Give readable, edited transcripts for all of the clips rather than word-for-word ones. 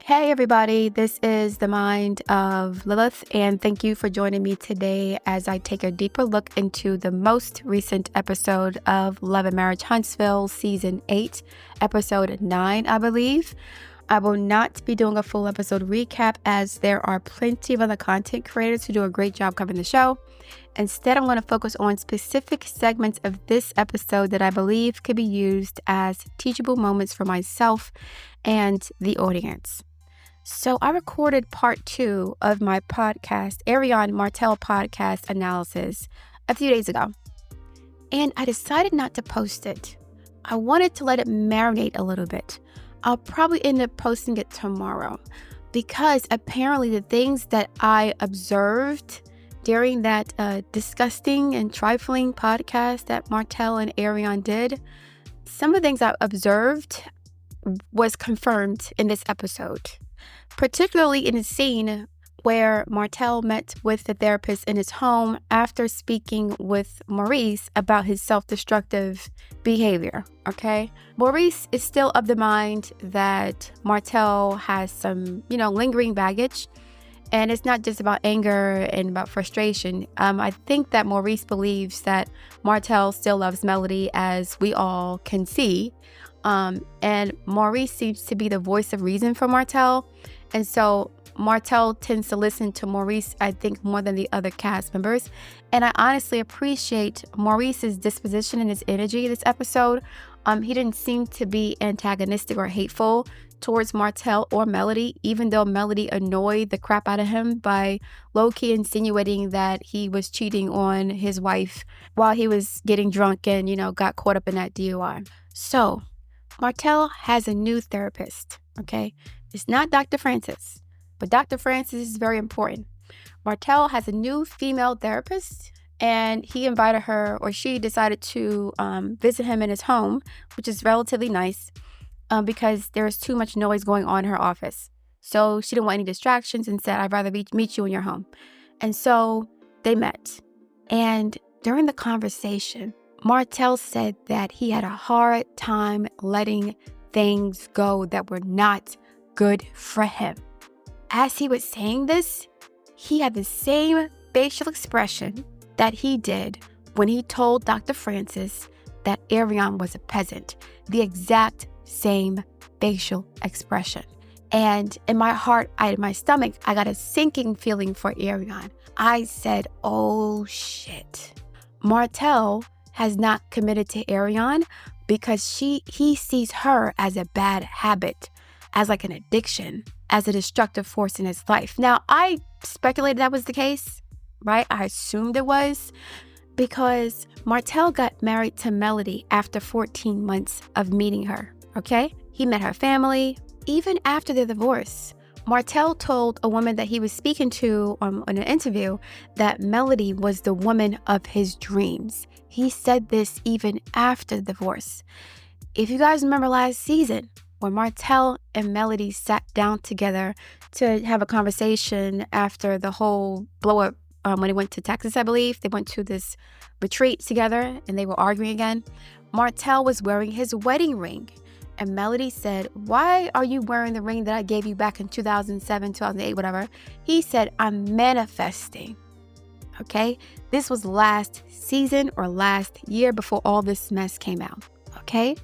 Hey everybody, this is the mind of Lilith, and thank you for joining me today as I take a deeper look into the most recent episode of Love and Marriage Huntsville, Season 8, Episode 9, I believe. I will not be doing a full episode recap as there are plenty of other content creators who do a great job covering the show. Instead, I'm going to focus on specific segments of this episode that I believe could be used as teachable moments for myself and the audience. So I recorded part 2 of my podcast, Arionne Martell podcast analysis, a few days ago. And I decided not to post it. I wanted to let it marinate a little bit. I'll probably end up posting it tomorrow because apparently the things that I observed during that disgusting and trifling podcast that Martell and Arionne did, some of the things I observed was confirmed in this episode. Particularly in a scene where Martell met with the therapist in his home after speaking with Maurice about his self-destructive behavior, okay? Maurice is still of the mind that Martell has some, lingering baggage, and it's not just about anger and about frustration. I think that Maurice believes that Martell still loves Melody, as we all can see, and Maurice seems to be the voice of reason for Martell. And so Martell tends to listen to Maurice, I think, more than the other cast members. And I honestly appreciate Maurice's disposition and his energy this episode. He didn't seem to be antagonistic or hateful towards Martell or Melody, even though Melody annoyed the crap out of him by low-key insinuating that he was cheating on his wife while he was getting drunk and, got caught up in that DUI. So Martell has a new therapist, okay? It's not Dr. Francis, but Dr. Francis is very important. Martell has a new female therapist, and he invited her, or she decided to visit him in his home, which is relatively nice because there's too much noise going on in her office. So she didn't want any distractions and said, I'd rather meet you in your home. And so they met. And during the conversation, Martell said that he had a hard time letting things go that were not good for him. As he was saying this, he had the same facial expression that he did when he told Dr. Francis that Arionne was a peasant. The exact same facial expression. And in my heart, in my stomach, I got a sinking feeling for Arionne. I said, oh shit. Martell has not committed to Arionne because he sees her as a bad habit, as like an addiction, as a destructive force in his life. Now, I speculated that was the case, right? I assumed it was because Martell got married to Melody after 14 months of meeting her, okay? He met her family. Even after their divorce, Martell told a woman that he was speaking to on an interview that Melody was the woman of his dreams. He said this even after the divorce. If you guys remember last season, when Martell and Melody sat down together to have a conversation after the whole blow-up when they went to Texas, I believe. They went to this retreat together and they were arguing again. Martell was wearing his wedding ring. And Melody said, why are you wearing the ring that I gave you back in 2007, 2008, whatever? He said, I'm manifesting. Okay? This was last season or last year before all this mess came out. Okay?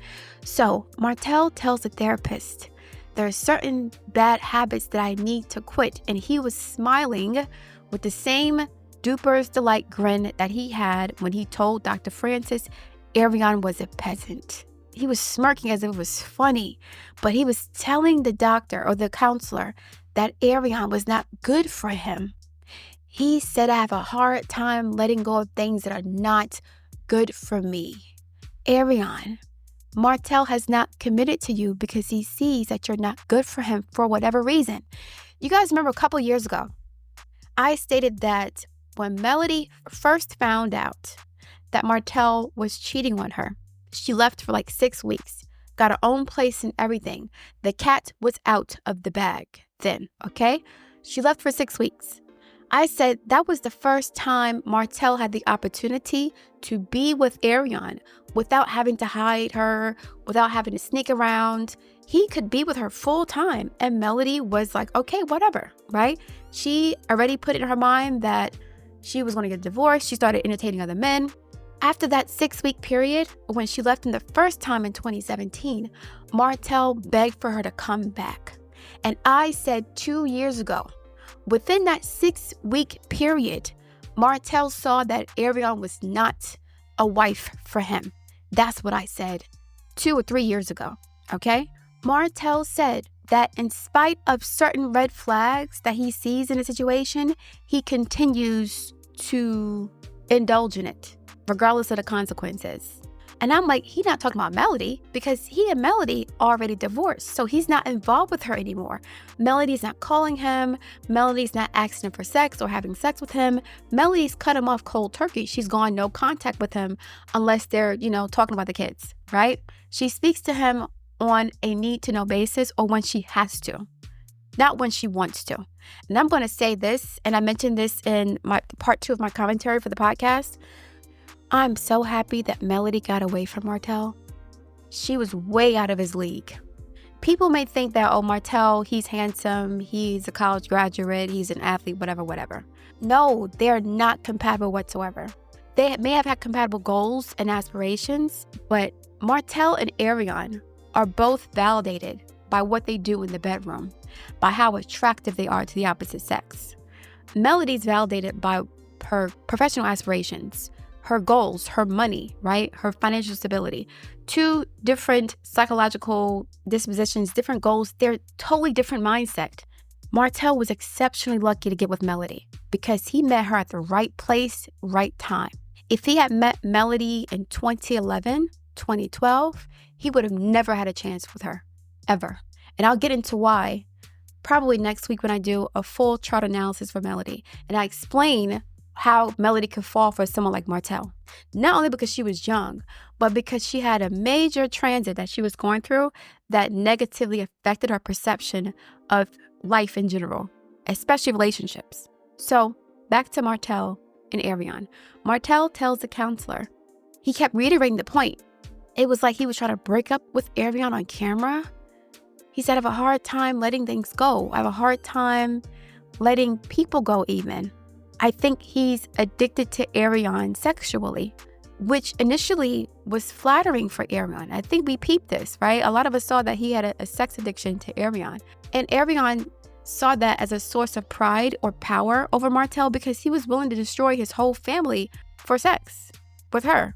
So Martell tells the therapist, there are certain bad habits that I need to quit. And he was smiling with the same duper's delight grin that he had when he told Dr. Francis Arionne was a peasant. He was smirking as if it was funny, but he was telling the doctor or the counselor that Arionne was not good for him. He said, I have a hard time letting go of things that are not good for me. Arionne, Martell has not committed to you because he sees that you're not good for him for whatever reason. You guys remember a couple years ago, I stated that when Melody first found out that Martell was cheating on her, she left for like 6 weeks, got her own place and everything. The cat was out of the bag then, okay? She left for 6 weeks. I said that was the first time Martell had the opportunity to be with Arionne without having to hide her, without having to sneak around. he could be with her full time. And Melody was like, okay, whatever, right? She already put it in her mind that she was going to get divorced. She started entertaining other men. After that 6-week period, when she left him the first time in 2017, Martell begged for her to come back. And I said 2 years ago, within that 6-week period, Martell saw that Arionne was not a wife for him. That's what I said 2 or 3 years ago, okay? Martell said that in spite of certain red flags that he sees in a situation, he continues to indulge in it, regardless of the consequences. And I'm like, he's not talking about Melody, because he and Melody already divorced. So he's not involved with her anymore. Melody's not calling him. Melody's not asking him for sex or having sex with him. Melody's cut him off cold turkey. She's gone no contact with him unless they're, talking about the kids, right? She speaks to him on a need-to-know basis or when she has to, not when she wants to. And I'm going to say this, and I mentioned this in my part 2 of my commentary for the podcast. I'm so happy that Melody got away from Martell. She was way out of his league. People may think that, Martell, he's handsome, he's a college graduate, he's an athlete, whatever. No, they're not compatible whatsoever. They may have had compatible goals and aspirations, but Martell and Arionne are both validated by what they do in the bedroom, by how attractive they are to the opposite sex. Melody's validated by her professional aspirations, her goals, her money, right? Her financial stability. 2 different psychological dispositions, different goals. They're totally different mindset. Martell was exceptionally lucky to get with Melody because he met her at the right place, right time. If he had met Melody in 2011, 2012, he would have never had a chance with her, ever. And I'll get into why probably next week when I do a full chart analysis for Melody. And I explain how Melody could fall for someone like Martell. Not only because she was young, but because she had a major transit that she was going through that negatively affected her perception of life in general, especially relationships. So back to Martell and Arionne. Martell tells the counselor, he kept reiterating the point. It was like he was trying to break up with Arionne on camera. He said, I have a hard time letting things go. I have a hard time letting people go even. I think he's addicted to Arionne sexually, which initially was flattering for Arionne. I think we peeped this, right? A lot of us saw that he had a sex addiction to Arionne. And Arionne saw that as a source of pride or power over Martell because he was willing to destroy his whole family for sex with her,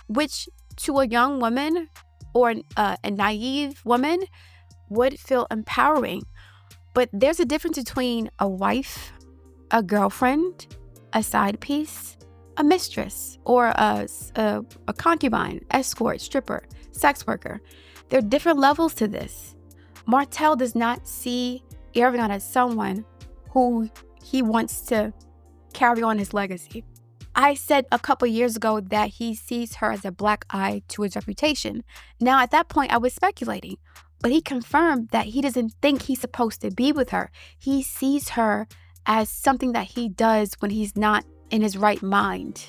which to a young woman or a naive woman would feel empowering. But there's a difference between a wife, a girlfriend, a side piece, a mistress, or a concubine, escort, stripper, sex worker. There are different levels to this. Martell does not see Arionne as someone who he wants to carry on his legacy. I said a couple years ago that he sees her as a black eye to his reputation. Now, at that point, I was speculating, but he confirmed that he doesn't think he's supposed to be with her. He sees her as something that he does when he's not in his right mind.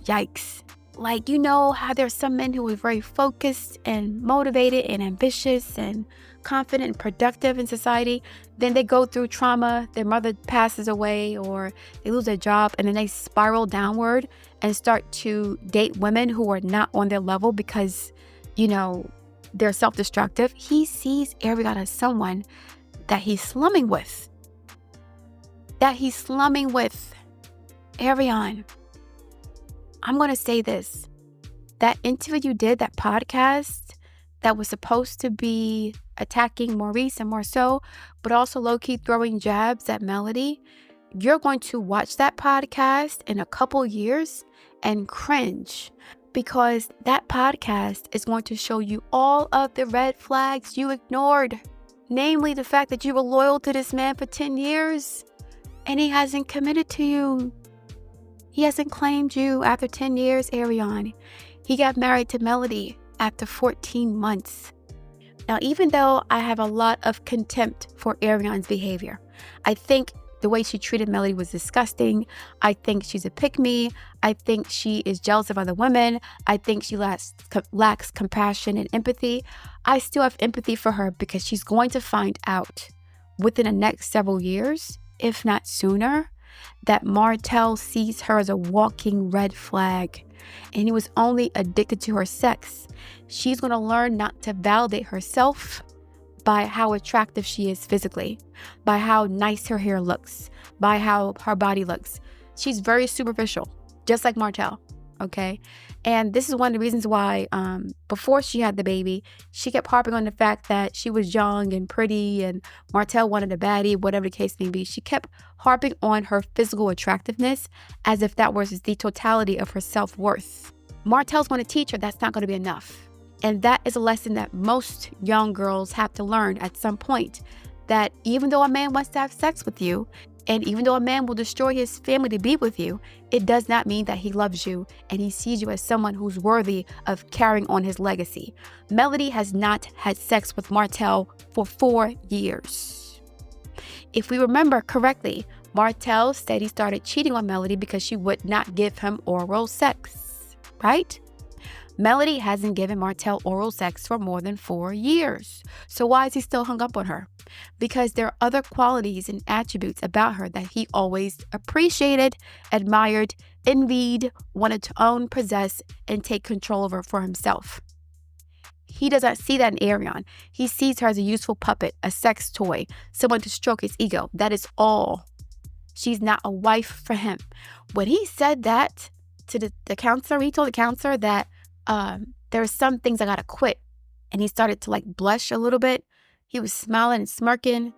Yikes. Like, how there's some men who are very focused and motivated and ambitious and confident and productive in society. Then they go through trauma, their mother passes away, or they lose their job, and then they spiral downward and start to date women who are not on their level because, they're self-destructive. He sees Arionne as someone that he's slumming with. Arionne, I'm going to say this. That interview you did, that podcast that was supposed to be attacking Maurice and Marceau, but also low-key throwing jabs at Melody, you're going to watch that podcast in a couple years and cringe because that podcast is going to show you all of the red flags you ignored, namely the fact that you were loyal to this man for 10 years and he hasn't committed to you. He hasn't claimed you after 10 years, Arionne. He got married to Melody after 14 months. Now, even though I have a lot of contempt for Arionne's behavior, I think the way she treated Melody was disgusting. I think she's a pick-me. I think she is jealous of other women. I think she lacks compassion and empathy. I still have empathy for her because she's going to find out within the next several years, if not sooner, that Martell sees her as a walking red flag and he was only addicted to her sex. She's going to learn not to validate herself by how attractive she is physically, by how nice her hair looks, by how her body looks. She's very superficial, just like Martell, okay? And this is one of the reasons why before she had the baby, she kept harping on the fact that she was young and pretty and Martell wanted a baddie, whatever the case may be. She kept harping on her physical attractiveness as if that was the totality of her self-worth. Martell's going to teach her that's not going to be enough. And that is a lesson that most young girls have to learn at some point, that even though a man wants to have sex with you, and even though a man will destroy his family to be with you, it does not mean that he loves you and he sees you as someone who's worthy of carrying on his legacy. Melody has not had sex with Martell for 4 years. If we remember correctly, Martell said he started cheating on Melody because she would not give him oral sex, right? Melody hasn't given Martell oral sex for more than 4 years. So why is he still hung up on her? Because there are other qualities and attributes about her that he always appreciated, admired, envied, wanted to own, possess, and take control over for himself. He does not see that in Arionne. He sees her as a useful puppet, a sex toy, someone to stroke his ego. That is all. She's not a wife for him. When he said that to the counselor, he told the counselor that there are some things I gotta quit. And he started to blush a little bit. He was smiling and smirking.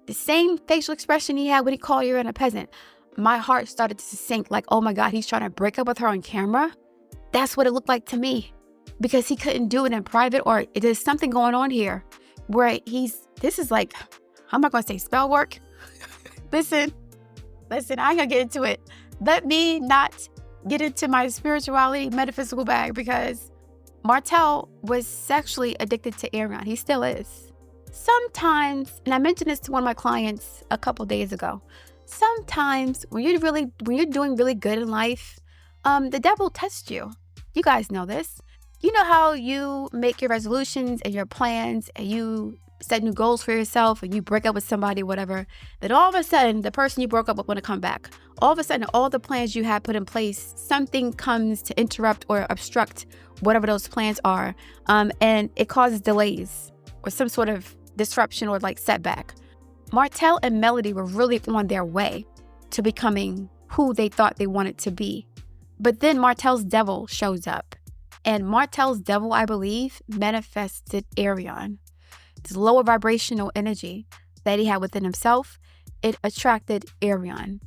The same facial expression he had when he called Arionne a peasant. My heart started to sink oh my God, he's trying to break up with her on camera. That's what it looked like to me. Because he couldn't do it in private, or there's something going on here where this is I'm not gonna say spell work. Listen, I ain't gonna get into it. Let me not get into my spirituality, metaphysical bag, because Martell was sexually addicted to Arionne. He still is. Sometimes, and I mentioned this to one of my clients a couple days ago, sometimes when you're doing really good in life, the devil tests you. You guys know this. You know how you make your resolutions and your plans and you set new goals for yourself and you break up with somebody, whatever, then all of a sudden the person you broke up with want to come back. All of a sudden, all the plans you had put in place, something comes to interrupt or obstruct whatever those plans are, and it causes delays or some sort of disruption or setback. Martell and Melody were really on their way to becoming who they thought they wanted to be. But then Martell's devil shows up. And Martell's devil, I believe, manifested Arionne. This lower vibrational energy that he had within himself, it attracted Arionne.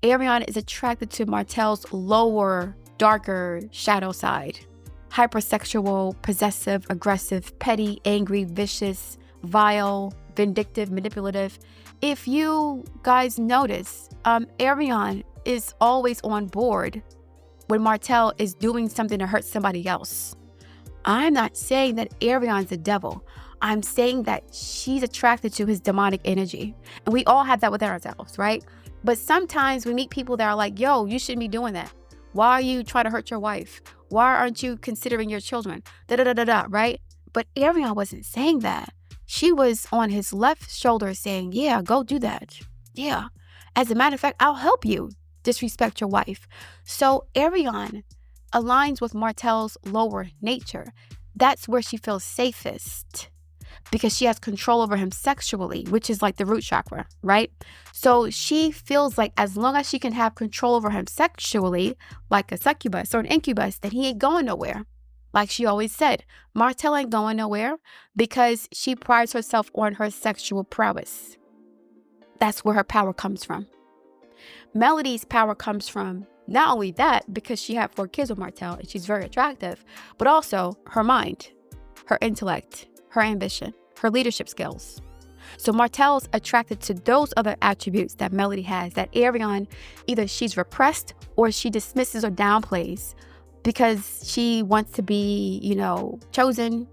Arionne is attracted to Martell's lower, darker shadow side. Hypersexual, possessive, aggressive, petty, angry, vicious, vile, vindictive, manipulative. If you guys notice, Arionne is always on board when Martell is doing something to hurt somebody else. I'm not saying that Arionne's a devil. I'm saying that she's attracted to his demonic energy. And we all have that within ourselves, right? But sometimes we meet people that are like, yo, you shouldn't be doing that. Why are you trying to hurt your wife? Why aren't you considering your children? Right? But Arionne wasn't saying that. She was on his left shoulder saying, yeah, go do that. Yeah. As a matter of fact, I'll help you disrespect your wife. So Arionne aligns with Martell's lower nature. That's where she feels safest because she has control over him sexually, which is the root chakra, right? So she feels like as long as she can have control over him sexually, like a succubus or an incubus, then he ain't going nowhere. Like she always said, Martell ain't going nowhere because she prides herself on her sexual prowess. That's where her power comes from. Melody's power comes from not only that, because she had 4 kids with Martell and she's very attractive, but also her mind, her intellect, her ambition, her leadership skills. So Martell's attracted to those other attributes that Melody has that Arionne, either she's repressed or she dismisses or downplays because she wants to be, chosen.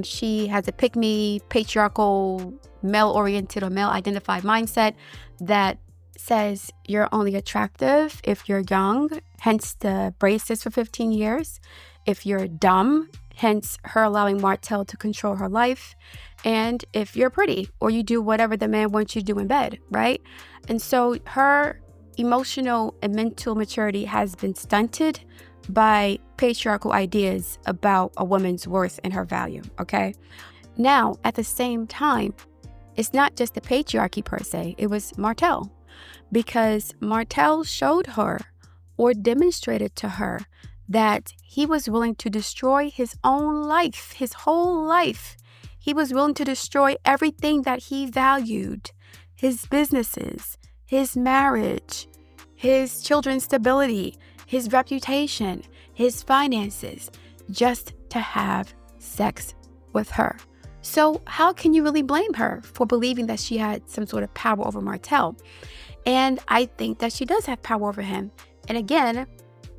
She has a pick-me, patriarchal, male-oriented or male-identified mindset that says you're only attractive if you're young, hence the braces for 15 years. If you're dumb, hence her allowing Martell to control her life. And if you're pretty or you do whatever the man wants you to do in bed, right? And so her emotional and mental maturity has been stunted by patriarchal ideas about a woman's worth and her value, okay? Now, at the same time, it's not just the patriarchy per se, it was Martell. Because Martell showed her or demonstrated to her that he was willing to destroy his own life, his whole life. He was willing to destroy everything that he valued, his businesses, his marriage, his children's stability, his reputation, his finances, just to have sex with her. So how can you really blame her for believing that she had some sort of power over Martell? And I think that she does have power over him. And again,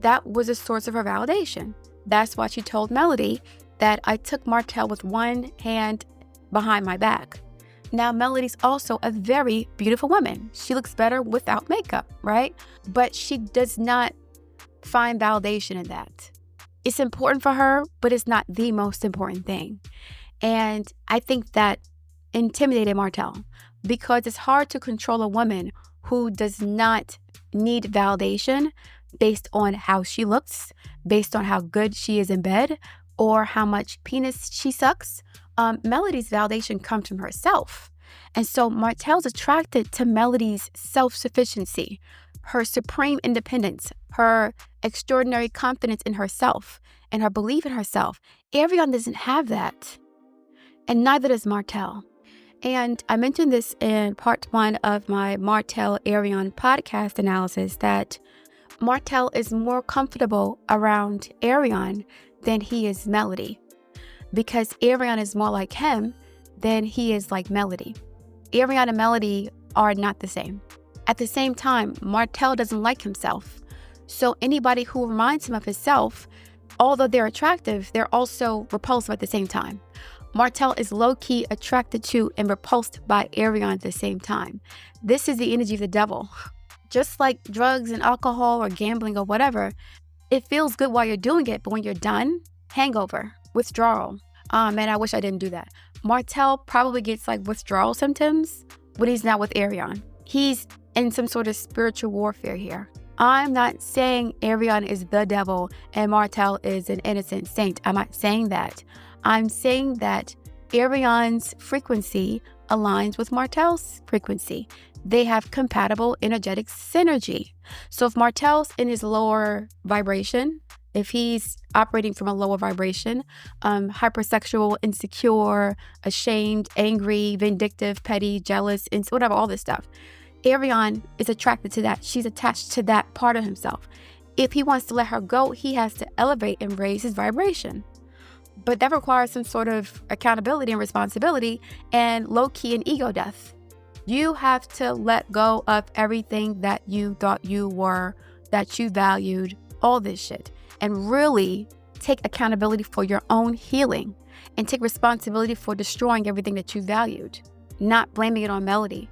that was a source of her validation. That's why she told Melody that I took Martell with one hand behind my back. Now, Melody's also a very beautiful woman. She looks better without makeup, right? But she does not find validation in that. It's important for her, but it's not the most important thing. And I think that intimidated Martell because it's hard to control a woman who does not need validation based on how she looks, based on how good she is in bed, or how much penis she sucks. Melody's validation comes from herself. And so Martell's attracted to Melody's self-sufficiency, her supreme independence, her extraordinary confidence in herself, and her belief in herself. Arionne doesn't have that. And neither does Martell. And I mentioned this in part 1 of my Martell Arionne podcast analysis that Martell is more comfortable around Arionne than he is Melody, because Arionne is more like him than he is like Melody. Arionne and Melody are not the same. At the same time, Martell doesn't like himself. So anybody who reminds him of himself, although they're attractive, they're also repulsive at the same time. Martell is low-key attracted to and repulsed by Arionne at the same time. This is the energy of the devil. Just like drugs and alcohol or gambling or whatever, it feels good while you're doing it, but when you're done, hangover, withdrawal. Man, I wish I didn't do that. Martell probably gets like withdrawal symptoms when he's not with Arionne. He's in some sort of spiritual warfare here. I'm not saying Arionne is the devil and Martell is an innocent saint. I'm not saying that. I'm saying that Arionne's frequency aligns with Martell's frequency. They have compatible energetic synergy. So if Martell's in his lower vibration, if he's operating from a lower vibration, hypersexual, insecure, ashamed, angry, vindictive, petty, jealous, and whatever, all this stuff, Arionne is attracted to that. She's attached to that part of himself. If he wants to let her go, he has to elevate and raise his vibration. But that requires some sort of accountability and responsibility and low-key and ego death. You have to let go of everything that you thought you were, that you valued, all this shit, and really take accountability for your own healing and take responsibility for destroying everything that you valued, not blaming it on Melody.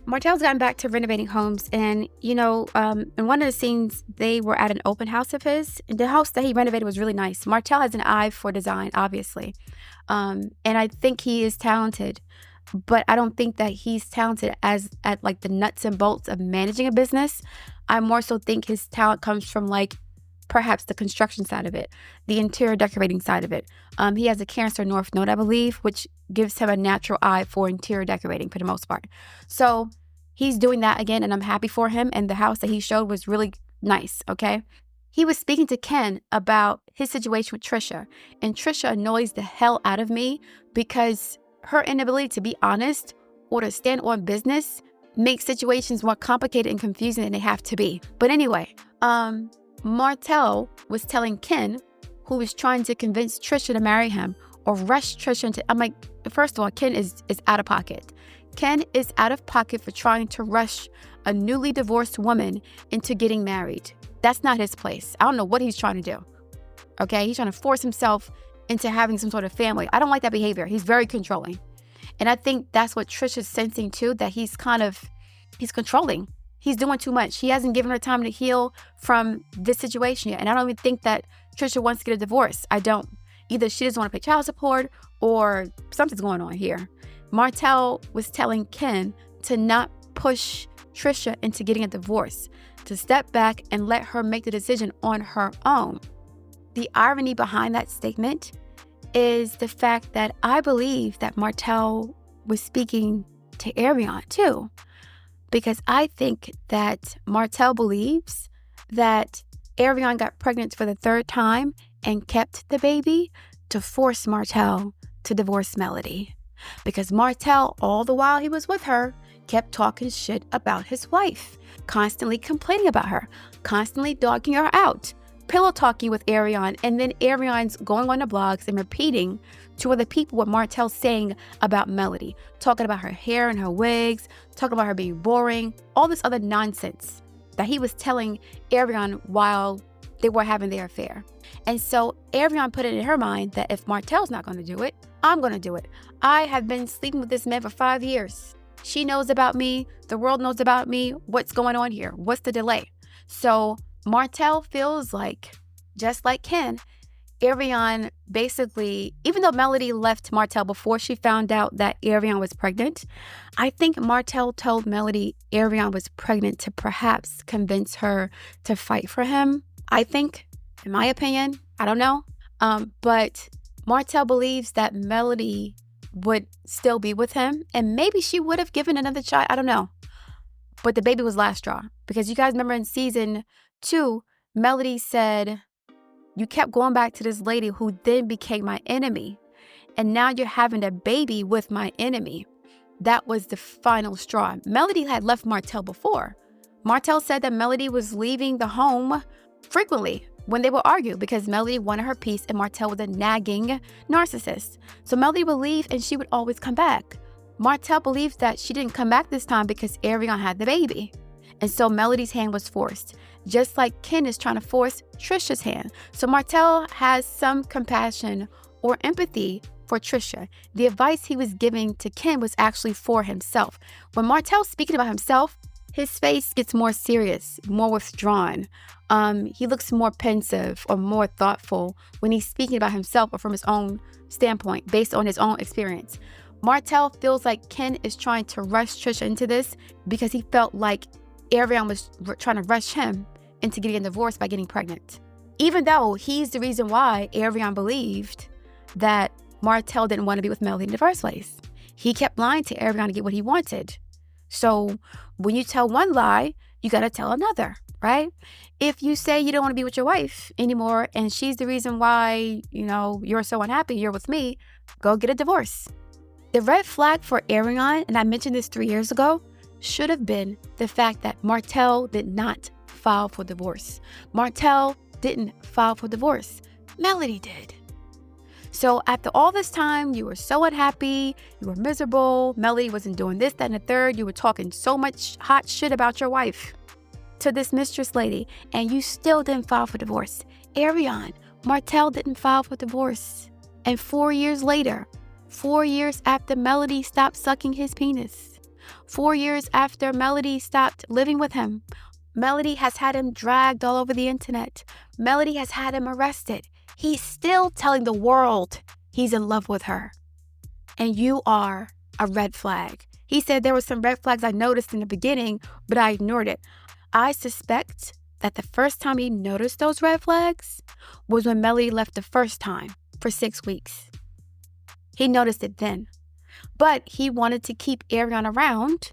Martell's gotten back to renovating homes, and in one of the scenes, they were at an open house of his. The house that he renovated was really nice. Martell has an eye for design, obviously, and I think he is talented, but I don't think that he's talented at like the nuts and bolts of managing a business. I more so think his talent comes from like perhaps the construction side of it, the interior decorating side of it. He has a Cancer North Node, I believe, which gives him a natural eye for interior decorating for the most part. So he's doing that again, and I'm happy for him. And the house that he showed was really nice, okay? He was speaking to Ken about his situation with Trisha, and Trisha annoys the hell out of me because her inability to be honest or to stand on business makes situations more complicated and confusing than they have to be. But anyway, Martell was telling Ken, who was trying to convince Trisha to marry him or rush Trisha into, I'm like, first of all, Ken is out of pocket. Ken is out of pocket for trying to rush a newly divorced woman into getting married. That's not his place. I don't know what he's trying to do. Okay, he's trying to force himself into having some sort of family. I don't like that behavior. He's very controlling. And I think that's what Trisha's sensing too, that he's kind of He's controlling. He's doing too much. He hasn't given her time to heal from this situation yet. And I don't even think that Trisha wants to get a divorce. I don't. Either she doesn't want to pay child support or something's going on here. Martell was telling Ken to not push Trisha into getting a divorce, to step back and let her make the decision on her own. The irony behind that statement is the fact that I believe that Martell was speaking to Arionne too, because I think that Martell believes that Arionne got pregnant for the third time and kept the baby to force Martell to divorce Melody, because Martell, all the while he was with her, kept talking shit about his wife, constantly complaining about her, constantly dogging her out, pillow talking with Arionne, and then Arionne's going on the blogs and repeating to other people what Martell's saying about Melody, talking about her hair and her wigs, talking about her being boring, all this other nonsense that he was telling Arionne while they were having their affair. And so Arionne put it in her mind that if Martell's not going to do it, I'm going to do it. I have been sleeping with this man for 5 years. She knows about me. The world knows about me. What's going on here? What's the delay? So Martell feels like, just like Ken, Arionne basically, even though Melody left Martell before she found out that Arionne was pregnant, I think Martell told Melody Arionne was pregnant to perhaps convince her to fight for him. I think, in my opinion, I don't know. But Martell believes that Melody would still be with him, and maybe she would have given another shot. I don't know. But the baby was last straw, because you guys remember in season 2, Melody said, you kept going back to this lady who then became my enemy, and now you're having a baby with my enemy. That was the final straw. Melody had left Martell before. Martell said that Melody was leaving the home frequently when they would argue, because Melody wanted her peace and Martell was a nagging narcissist. So Melody would leave and she would always come back. Martell believes that she didn't come back this time because Arionne had the baby. And so Melody's hand was forced, just like Ken is trying to force Trisha's hand. So Martell has some compassion or empathy for Trisha. The advice he was giving to Ken was actually for himself. When Martell's speaking about himself, his face gets more serious, more withdrawn. He looks more pensive or more thoughtful when he's speaking about himself or from his own standpoint, based on his own experience. Martell feels like Ken is trying to rush Trisha into this because he felt like Arionne was trying to rush him into getting a divorce by getting pregnant. Even though he's the reason why Arionne believed that Martell didn't want to be with Melody in the first place. He kept lying to Arionne to get what he wanted. So when you tell one lie, you got to tell another, right? If you say you don't want to be with your wife anymore and she's the reason why, you're so unhappy, you're with me, go get a divorce. The red flag for Arionne, and I mentioned this 3 years ago, should have been the fact that Martell did not file for divorce. Martell didn't file for divorce. Melody did. So after all this time, you were so unhappy, you were miserable, Melody wasn't doing this, that, and the third, you were talking so much hot shit about your wife to this mistress lady, and you still didn't file for divorce. Arionne, Martell didn't file for divorce. And 4 years later, 4 years after Melody stopped sucking his penis, 4 years after Melody stopped living with him, Melody has had him dragged all over the internet. Melody has had him arrested. He's still telling the world he's in love with her. And you are a red flag. He said there were some red flags I noticed in the beginning, but I ignored it. I suspect that the first time he noticed those red flags was when Melody left the first time for 6 weeks. He noticed it then. But he wanted to keep Arionne around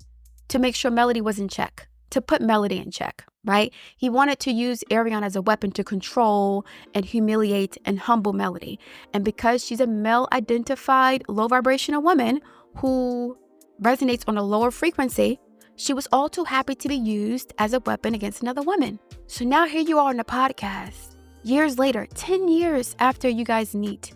to make sure Melody was in check, to put Melody in check, right? He wanted to use Arionne as a weapon to control and humiliate and humble Melody. And because she's a male-identified, low-vibrational woman who resonates on a lower frequency, she was all too happy to be used as a weapon against another woman. So now here you are on the podcast, years later, 10 years after you guys meet,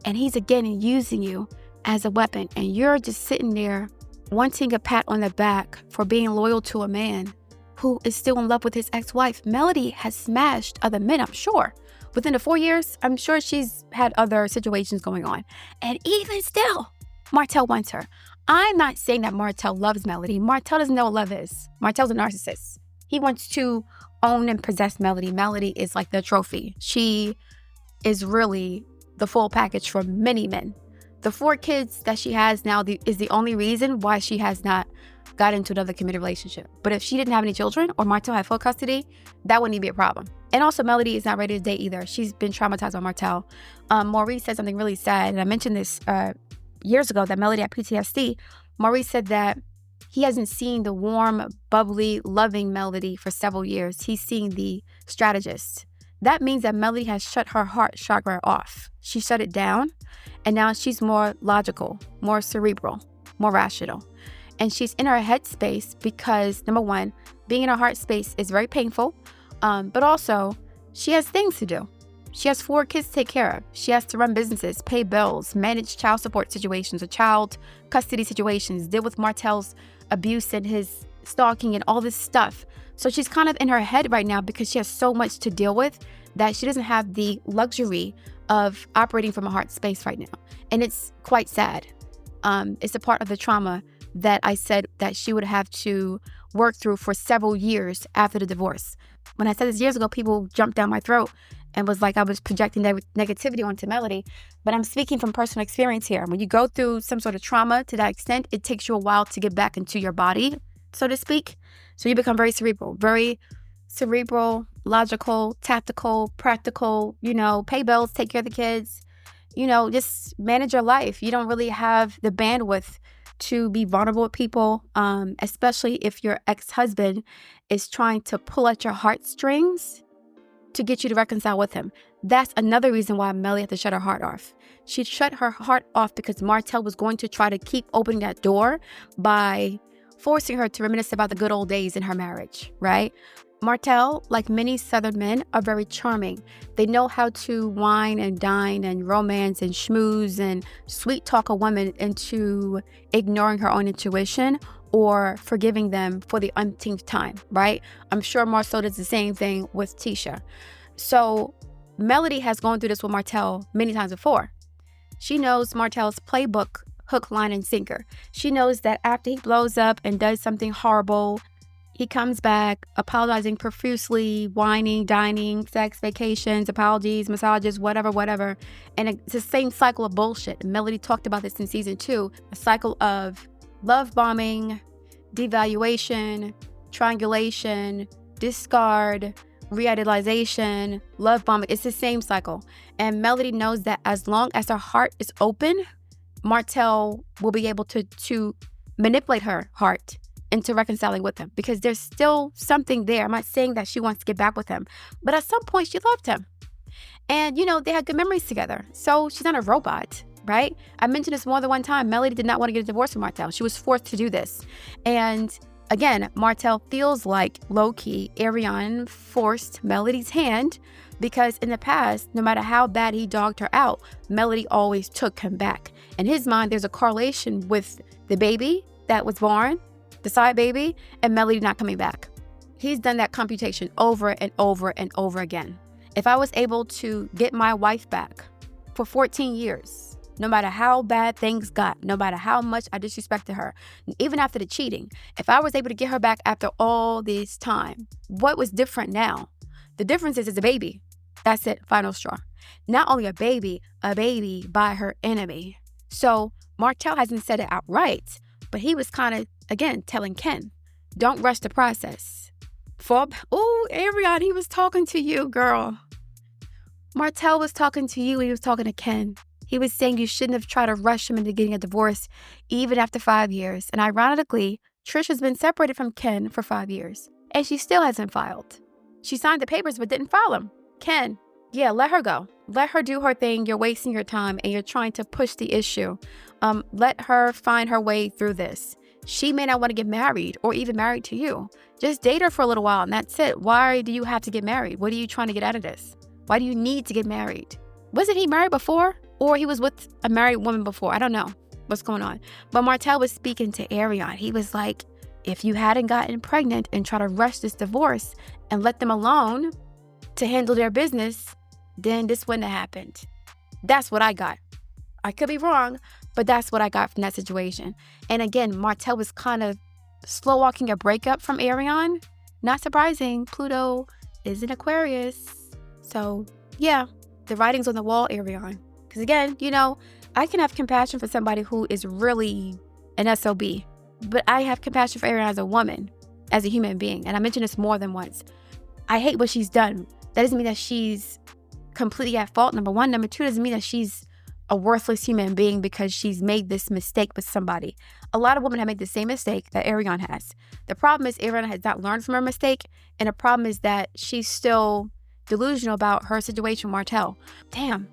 and he's again using you as a weapon, and you're just sitting there wanting a pat on the back for being loyal to a man who is still in love with his ex-wife. Melody has smashed other men, I'm sure. Within the 4 years, I'm sure she's had other situations going on. And even still, Martell wants her. I'm not saying that Martell loves Melody. Martell doesn't know what love is. Martell's a narcissist. He wants to own and possess Melody. Melody is like the trophy. She is really the full package for many men. The 4 kids that she has now is the only reason why she has not got into another committed relationship. But if she didn't have any children or Martell had full custody, that wouldn't even be a problem. And also, Melody is not ready to date either. She's been traumatized by Martell. Maurice said something really sad, and I mentioned this years ago, that Melody had PTSD. Maurice said that he hasn't seen the warm, bubbly, loving Melody for several years. He's seeing the strategist. That means that Melody has shut her heart chakra off. She shut it down, and now she's more logical, more cerebral, more rational. And she's in her head space because, number one, being in her heart space is very painful, but also she has things to do. She has 4 kids to take care of. She has to run businesses, pay bills, manage child support situations or child custody situations, deal with Martell's abuse and his stalking and all this stuff. So she's kind of in her head right now because she has so much to deal with that she doesn't have the luxury of operating from a heart space right now. And it's quite sad. It's a part of the trauma that I said that she would have to work through for several years after the divorce. When I said this years ago, people jumped down my throat and was like I was projecting negativity onto Melody. But I'm speaking from personal experience here. When you go through some sort of trauma to that extent, it takes you a while to get back into your body, so to speak. So you become very cerebral, logical, tactical, practical, pay bills, take care of the kids, just manage your life. You don't really have the bandwidth to be vulnerable with people, especially if your ex-husband is trying to pull at your heartstrings to get you to reconcile with him. That's another reason why Melody had to shut her heart off. She shut her heart off because Martell was going to try to keep opening that door by forcing her to reminisce about the good old days in her marriage, right? Martell, like many Southern men, are very charming. They know how to wine and dine and romance and schmooze and sweet talk a woman into ignoring her own intuition or forgiving them for the umpteenth time, right? I'm sure Marcel does the same thing with Tisha. So Melody has gone through this with Martell many times before. She knows Martell's playbook, hook, line, and sinker. She knows that after he blows up and does something horrible, he comes back apologizing profusely, whining, dining, sex, vacations, apologies, massages, whatever. And it's the same cycle of bullshit. Melody talked about this in season 2, a cycle of love bombing, devaluation, triangulation, discard, re-idealization, love bombing. It's the same cycle. And Melody knows that as long as her heart is open, Martell will be able to manipulate her heart into reconciling with him because there's still something there. I'm not saying that she wants to get back with him, but at some point she loved him. And, they had good memories together. So she's not a robot, right? I mentioned this more than one time. Melody did not want to get a divorce from Martell. She was forced to do this. And again, Martell feels like low-key Arionne forced Melody's hand because in the past, no matter how bad he dogged her out, Melody always took him back. In his mind, there's a correlation with the baby that was born, the side baby, and Melody not coming back. He's done that computation over and over and over again. If I was able to get my wife back for 14 years, no matter how bad things got, no matter how much I disrespected her, even after the cheating, if I was able to get her back after all this time, what was different now? The difference is it's a baby. That's it, final straw. Not only a baby by her enemy. So Martell hasn't said it outright, but he was kind of, again, telling Ken, don't rush the process. Arionne, he was talking to you, girl. Martell was talking to you. He was talking to Ken. He was saying you shouldn't have tried to rush him into getting a divorce, even after 5 years. And ironically, Trish has been separated from Ken for 5 years, and she still hasn't filed. She signed the papers, but didn't file them. Ken, yeah, let her go. Let her do her thing. You're wasting your time, and you're trying to push the issue. Let her find her way through this. She may not want to get married or even married to you. Just date her for a little while, and that's it. Why do you have to get married? What are you trying to get out of this? Why do you need to get married? Wasn't he married before? Or he was with a married woman before? I don't know what's going on. But Martell was speaking to Arionne. He was like, if you hadn't gotten pregnant and tried to rush this divorce and let them alone to handle their business, then this wouldn't have happened. That's what I got. I could be wrong, But that's what I got from that situation. And again, Martell was kind of slow walking a breakup from Arionne. Not surprising, Pluto is in Aquarius. So yeah, the writing's on the wall, Arionne. Because again, I can have compassion for somebody who is really an SOB. But I have compassion for Arionne as a woman, as a human being. And I mentioned this more than once. I hate what she's done. That doesn't mean that she's completely at fault, number one. Number two, doesn't mean that she's a worthless human being because she's made this mistake with somebody. A lot of women have made the same mistake that Arionne has. The problem is Arionne has not learned from her mistake, and the problem is that she's still delusional about her situation with Martell. Damn.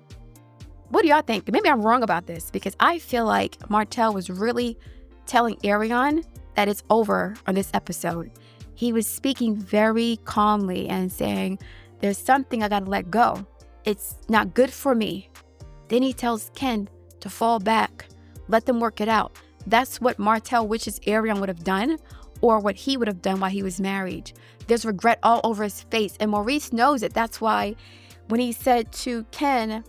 What do y'all think? Maybe I'm wrong about this because I feel like Martell was really telling Arionne that it's over on this episode. He was speaking very calmly and saying, there's something I gotta let go. It's not good for me. Then he tells Ken to fall back, let them work it out. That's what Martell wishes Arionne would have done, or what he would have done while he was married. There's regret all over his face, and Maurice knows it. That's why when he said to Ken,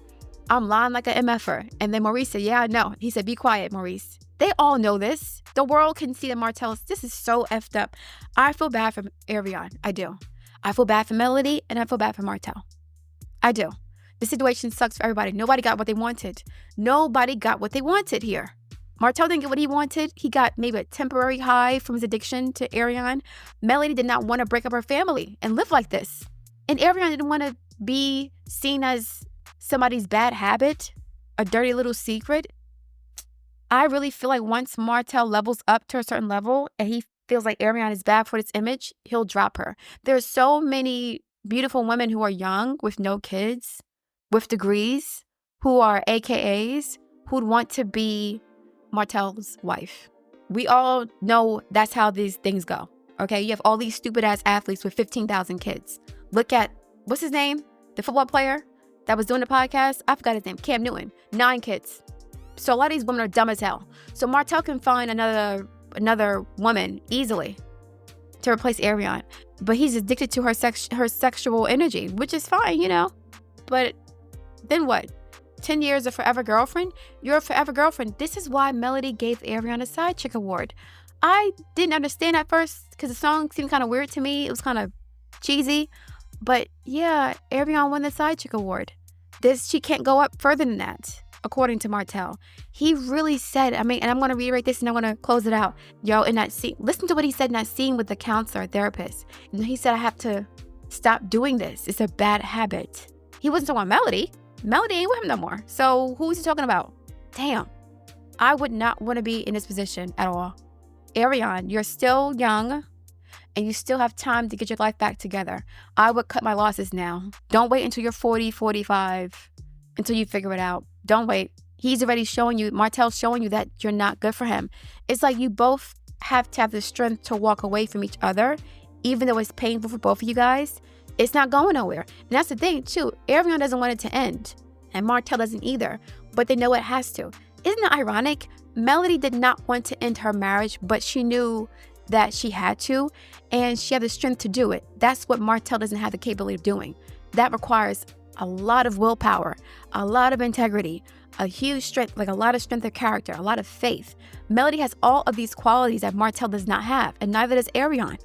I'm lying like an MFer, and then Maurice said, yeah, I know. He said, be quiet, Maurice. They all know this. The world can see that Martell, this is so effed up. I feel bad for Arionne. I do. I feel bad for Melody, and I feel bad for Martell. I do. The situation sucks for everybody. Nobody got what they wanted. Nobody got what they wanted here. Martell didn't get what he wanted. He got maybe a temporary high from his addiction to Arionne. Melody did not want to break up her family and live like this. And Arionne didn't want to be seen as somebody's bad habit, a dirty little secret. I really feel like once Martell levels up to a certain level and he feels like Arionne is bad for its image, he'll drop her. There's so many beautiful women who are young with no kids, with degrees, who are AKAs, who'd want to be Martell's wife. We all know that's how these things go, okay? You have all these stupid-ass athletes with 15,000 kids. Look at, what's his name? The football player that was doing the podcast? I forgot his name. Cam Newton. 9 kids. So a lot of these women are dumb as hell. So Martell can find another woman easily to replace Arionne. But he's addicted to her sexual energy, which is fine, But then what? 10 years of forever girlfriend? You're a forever girlfriend. This is why Melody gave Arionne a side chick award. I didn't understand at first because the song seemed kind of weird to me. It was kind of cheesy. But yeah, Arionne won the side chick award. She can't go up further than that, according to Martell. He really said, and I'm going to reiterate this and I'm going to close it out. In that scene, listen to what he said in that scene with the counselor, therapist. And he said, I have to stop doing this. It's a bad habit. He wasn't talking about Melody. Melody ain't with him no more. So who is he talking about? Damn. I would not want to be in this position at all. Arionne, you're still young and you still have time to get your life back together. I would cut my losses now. Don't wait until you're 40, 45, until you figure it out. Don't wait. He's already showing you, Martell's showing you that you're not good for him. It's like you both have to have the strength to walk away from each other, even though it's painful for both of you guys. It's not going nowhere. And that's the thing, too. Arionne doesn't want it to end. And Martell doesn't either. But they know it has to. Isn't it ironic? Melody did not want to end her marriage, but she knew that she had to. And she had the strength to do it. That's what Martell doesn't have the capability of doing. That requires a lot of willpower, a lot of integrity, a huge strength, like a lot of strength of character, a lot of faith. Melody has all of these qualities that Martell does not have. And neither does Arionne.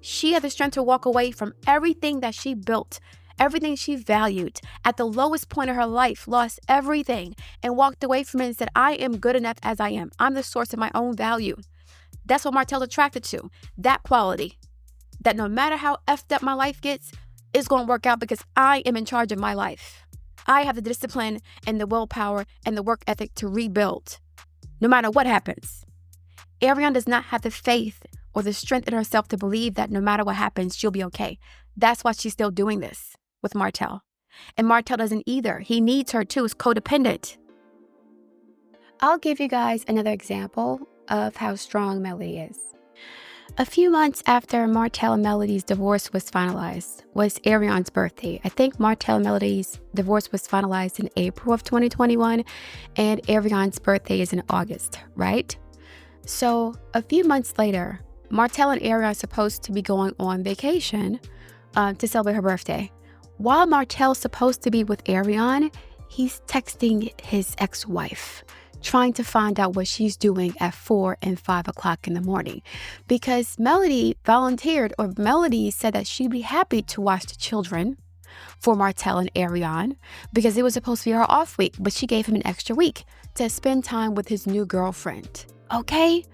She had the strength to walk away from everything that she built, everything she valued. At the lowest point of her life, lost everything and walked away from it and said, I am good enough as I am. I'm the source of my own value. That's what Martell's attracted to. That quality. That no matter how effed up my life gets, it's going to work out because I am in charge of my life. I have the discipline and the willpower and the work ethic to rebuild, no matter what happens. Arionne does not have the faith or the strength in herself to believe that no matter what happens, she'll be okay. That's why she's still doing this with Martell. And Martell doesn't either. He needs her too. It's codependent. I'll give you guys another example of how strong Melody is. A few months after Martell and Melody's divorce was finalized was Arionne's birthday. I think Martell and Melody's divorce was finalized in April of 2021, and Arionne's birthday is in August, right? So a few months later, Martell and Arionne are supposed to be going on vacation to celebrate her birthday. While Martell's supposed to be with Arionne, he's texting his ex-wife, trying to find out what she's doing at 4 and 5 o'clock in the morning. Because Melody volunteered, or Melody said that she'd be happy to watch the children for Martell and Arionne because it was supposed to be her off week, but she gave him an extra week to spend time with his new girlfriend. Okay?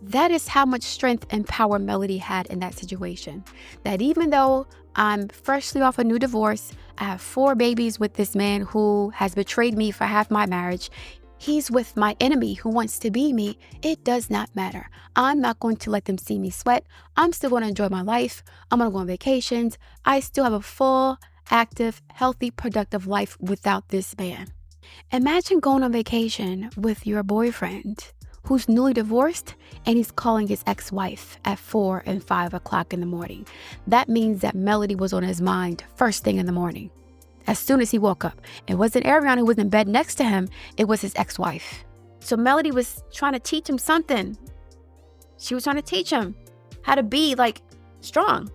That is how much strength and power Melody had in that situation. That even though I'm freshly off a new divorce, I have 4 babies with this man who has betrayed me for half my marriage, he's with my enemy who wants to be me, it does not matter. I'm not going to let them see me sweat. I'm still going to enjoy my life. I'm going to go on vacations. I still have a full, active, healthy, productive life without this man. Imagine going on vacation with your boyfriend who's newly divorced and he's calling his ex-wife at 4 and 5 o'clock in the morning. That means that Melody was on his mind first thing in the morning. As soon as he woke up, it wasn't Arionne who was in bed next to him, it was his ex-wife. So Melody was trying to teach him something. She was trying to teach him how to be strong.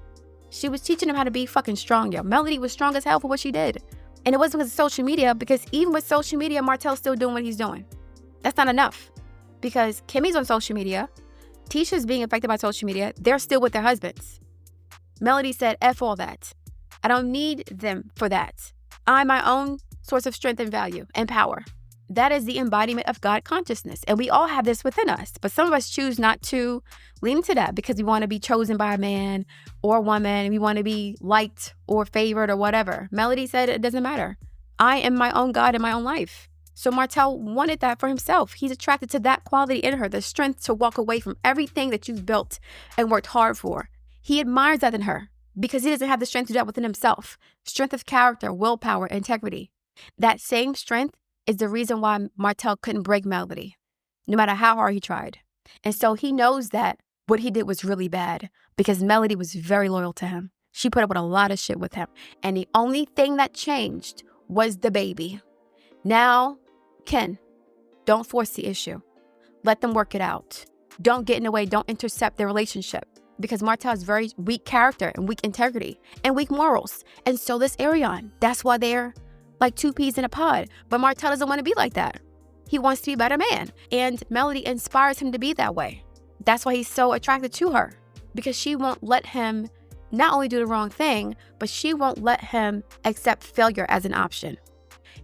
She was teaching him how to be fucking strong, yo. Melody was strong as hell for what she did. And it wasn't because of social media, because even with social media, Martell's still doing what he's doing. That's not enough. Because Kimmy's on social media, Tisha's being affected by social media, they're still with their husbands. Melody said, F all that. I don't need them for that. I'm my own source of strength and value and power. That is the embodiment of God consciousness. And we all have this within us. But some of us choose not to lean into that because we want to be chosen by a man or a woman. And we want to be liked or favored or whatever. Melody said it doesn't matter. I am my own God in my own life. So Martell wanted that for himself. He's attracted to that quality in her, the strength to walk away from everything that you've built and worked hard for. He admires that in her because he doesn't have the strength to do that within himself. Strength of character, willpower, integrity. That same strength is the reason why Martell couldn't break Melody, no matter how hard he tried. And so he knows that what he did was really bad because Melody was very loyal to him. She put up with a lot of shit with him. And the only thing that changed was the baby. Now, Ken, don't force the issue. Let them work it out. Don't get in the way. Don't intercept their relationship. Because Martell has very weak character and weak integrity and weak morals. And so does Arionne. That's why they're like 2 peas in a pod. But Martell doesn't want to be like that. He wants to be a better man. And Melody inspires him to be that way. That's why he's so attracted to her. Because she won't let him not only do the wrong thing, but she won't let him accept failure as an option.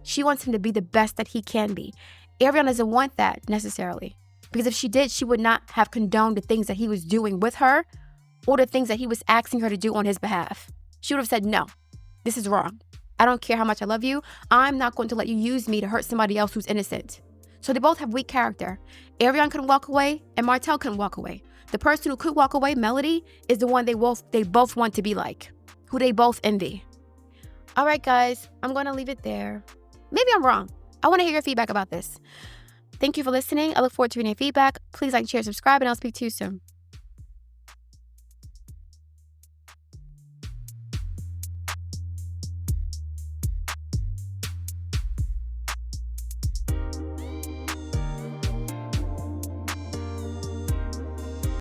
She wants him to be the best that he can be. Arionne doesn't want that necessarily. Because if she did, she would not have condoned the things that he was doing with her or the things that he was asking her to do on his behalf. She would have said, no, this is wrong. I don't care how much I love you. I'm not going to let you use me to hurt somebody else who's innocent. So they both have weak character. Arionne couldn't walk away and Martell couldn't walk away. The person who could walk away, Melody, is the one they both want to be like, who they both envy. All right, guys, I'm going to leave it there. Maybe I'm wrong. I want to hear your feedback about this. Thank you for listening. I look forward to reading your feedback. Please like, share, subscribe, and I'll speak to you soon.